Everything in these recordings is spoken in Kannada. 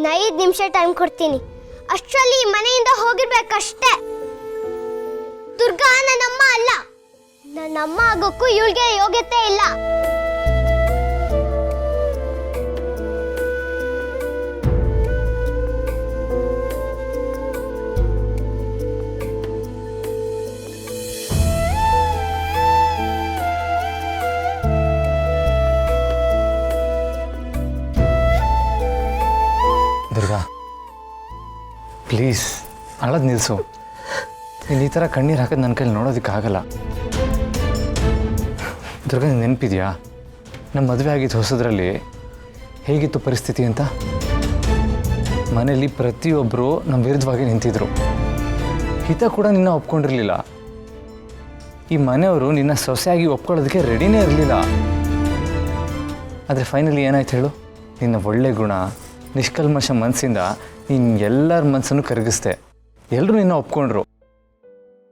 ಇನ್ನು 5 ನಿಮಿಷ ಟೈಮ್ ಕೊಡ್ತೀನಿ. ಅಷ್ಟರಲ್ಲಿ ಈ ಮನೆಯಿಂದ ಹೋಗಿರ್ಬೇಕಷ್ಟೇ. ದುರ್ಗಾ ನನ್ನಮ್ಮ ಅಲ್ಲ. ನನ್ನಮ್ಮ ಆಗೋಕ್ಕೂ ಇವಳಿಗೆ ಯೋಗ್ಯತೆ ಇಲ್ಲ. ದುರ್ಗಾ, ಪ್ಲೀಸ್ ಅಳೋದು ನಿಲ್ಲಿಸು. ನೀನು ಈ ಥರ ಕಣ್ಣೀರು ಹಾಕೋದು ನನ್ನ ಕೈಲಿ ನೋಡೋದಕ್ಕಾಗಲ್ಲ. ದುರ್ಗಾ, ನೀನು ನೆನಪಿದೆಯಾ ನಮ್ಮ ಮದುವೆ ಆಗಿದ್ದು ಹೊಸದ್ರಲ್ಲಿ ಹೇಗಿತ್ತು ಪರಿಸ್ಥಿತಿ ಅಂತ? ಮನೇಲಿ ಪ್ರತಿಯೊಬ್ಬರು ನಮ್ಮ ವಿರುದ್ಧವಾಗಿ ನಿಂತಿದ್ರು. ಹಿತ ಕೂಡ ನಿನ್ನ ಒಪ್ಕೊಂಡಿರಲಿಲ್ಲ. ಈ ಮನೆಯವರು ನಿನ್ನ ಸೊಸೆಯಾಗಿ ಒಪ್ಕೊಳ್ಳೋದಕ್ಕೆ ರೆಡಿನೇ ಇರಲಿಲ್ಲ. ಆದರೆ ಫೈನಲಿ ಏನಾಯ್ತು ಹೇಳು? ನಿನ್ನ ಒಳ್ಳೆ ಗುಣ, ನಿಷ್ಕಲ್ಮಶ ಮನಸ್ಸಿಂದ ನೀನು ಎಲ್ಲರ ಮನಸ್ಸನ್ನು ಕರಗಿಸ್ದೆ. ಎಲ್ಲರೂ ನಿನ್ನ ಒಪ್ಕೊಂಡ್ರು.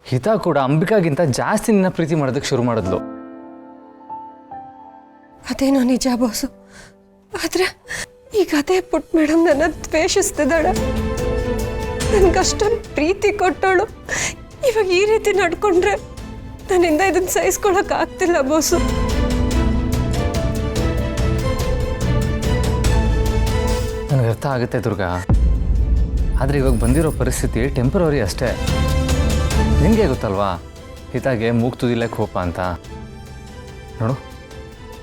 ಹಿತ ಕೂಡ ಅಂಬಿಕಾಗಿಂತ ಜಾಸ್ತಿ ನಿನ್ನ ಪ್ರೀತಿ ಮಾಡೋದಕ್ಕೆ ಶುರು ಮಾಡಿದ್ಲು. ಅದೇನೋ ನಿಜ ಬಾಸು. ಆದರೆ ಈಗ ಅದೇ ಪುಟ್ಟ ಮೇಡಮ್ ನನ್ನ ದ್ವೇಷಿಸ್ತಿದ್ದಾಳೆ. ನನಗಷ್ಟೊಂದು ಪ್ರೀತಿ ಕೊಟ್ಟವಳು ಇವಾಗ ಈ ರೀತಿ ನಡ್ಕೊಂಡ್ರೆ ನನ್ನಿಂದ ಇದನ್ನು ಸಹಿಸ್ಕೊಳಕ್ ಆಗ್ತಿಲ್ಲ ಬಾಸು. ನನಗೆ ಅರ್ಥ ಆಗುತ್ತೆ ದುರ್ಗಾ, ಆದರೆ ಇವಾಗ ಬಂದಿರೋ ಪರಿಸ್ಥಿತಿ ಟೆಂಪರರಿ ಅಷ್ಟೇ. ನಿನಗೆ ಗೊತ್ತಲ್ವಾ ಹಿತಾಗೆ ಮೂಗು ತುದಿಲೆ ಕೋಪ ಅಂತ. ನೋಡು,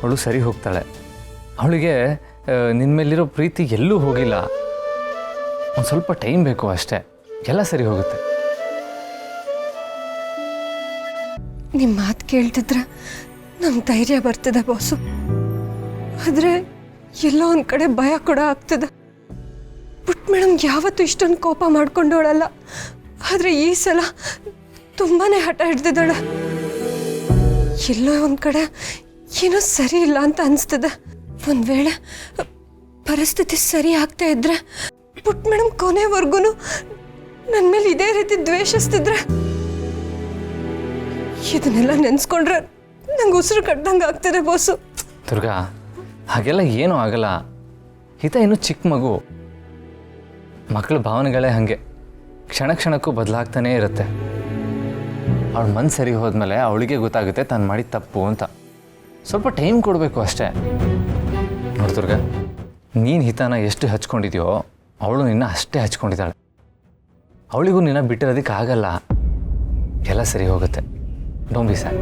ಅವಳು ಸರಿ ಹೋಗ್ತಾಳೆ. ಅವಳಿಗೆ ನಿನ್ನ ಮೇಲಿರೋ ಪ್ರೀತಿ ಎಲ್ಲೂ ಹೋಗಿಲ್ಲ. ಒಂದು ಸ್ವಲ್ಪ ಟೈಮ್ ಬೇಕು ಅಷ್ಟೇ, ಎಲ್ಲ ಸರಿ ಹೋಗುತ್ತೆ. ನಿಮ್ಮ ಮಾತು ಕೇಳ್ತಿದ್ರೆ ನಂಗೆ ಧೈರ್ಯ ಬರ್ತಿದೆ ಬಾಸು. ಆದರೆ ಎಲ್ಲೋ ಒಂದು ಕಡೆ ಭಯ ಕೂಡ ಆಗ್ತದೆ. ಪುಟ್ಟ ಮೇಡಮ್ ಯಾವತ್ತೂ ಇಷ್ಟೊಂದು ಕೋಪ ಮಾಡ್ಕೊಂಡವಳಲ್ಲ. ಆದರೆ ಈ ಸಲ ತುಂಬಾ ಹಠ ಹಿಡ್ದಿದ್ದಾಳೆ. ಎಲ್ಲೋ ಒಂದು ಕಡೆ ಏನೋ ಸರಿ ಇಲ್ಲ ಅಂತ ಅನಿಸ್ತದೆ. ಒಂದು ವೇಳೆ ಪರಿಸ್ಥಿತಿ ಸರಿ ಆಗ್ತಾ ಇದ್ರೆ ಪುಟ್ಟ ಮೇಡಮ್ ಕೊನೆವರೆಗೂ ನನ್ನ ಮೇಲೆ ಇದೇ ರೀತಿ ದ್ವೇಷಿಸ್ತಿದ್ರೆ ಇದನ್ನೆಲ್ಲ ನೆನೆಸ್ಕೊಂಡ್ರೆ ನಂಗೆ ಉಸಿರು ಕಟ್ಟಂಗೆ ಆಗ್ತದೆ ಬಾಸು. ದುರ್ಗಾ, ಹಾಗೆಲ್ಲ ಏನೂ ಆಗಲ್ಲ. ಹಿತ ಇನ್ನೂ ಚಿಕ್ಕ ಮಗು. ಮಕ್ಕಳ ಭಾವನೆಗಳೇ ಹಾಗೆ ಕ್ಷಣ ಕ್ಷಣಕ್ಕೂ ಬದಲಾಗ್ತಾನೇ ಇರುತ್ತೆ. ಅವಳ ಮನಸ್ಸು ಸರಿ ಹೋದ್ಮೇಲೆ ಅವಳಿಗೆ ಗೊತ್ತಾಗುತ್ತೆ ತಾನು ಮಾಡಿದ ತಪ್ಪು ಅಂತ. ಸ್ವಲ್ಪ ಟೈಮ್ ಕೊಡಬೇಕು ಅಷ್ಟೇ. ನೋಡಿ ದುರ್ಗಾ, ನೀನು ಹಿತನ ಎಷ್ಟು ಹಚ್ಕೊಂಡಿದ್ಯೋ ಅವಳು ನಿನ್ನ ಅಷ್ಟೇ ಹಚ್ಕೊಂಡಿದ್ದಾಳೆ. ಅವಳಿಗೂ ನಿನ್ನ ಬಿಟ್ಟಿರೋದಕ್ಕೆ ಆಗಲ್ಲ. ಎಲ್ಲ ಸರಿ ಹೋಗುತ್ತೆ. Don't be sad.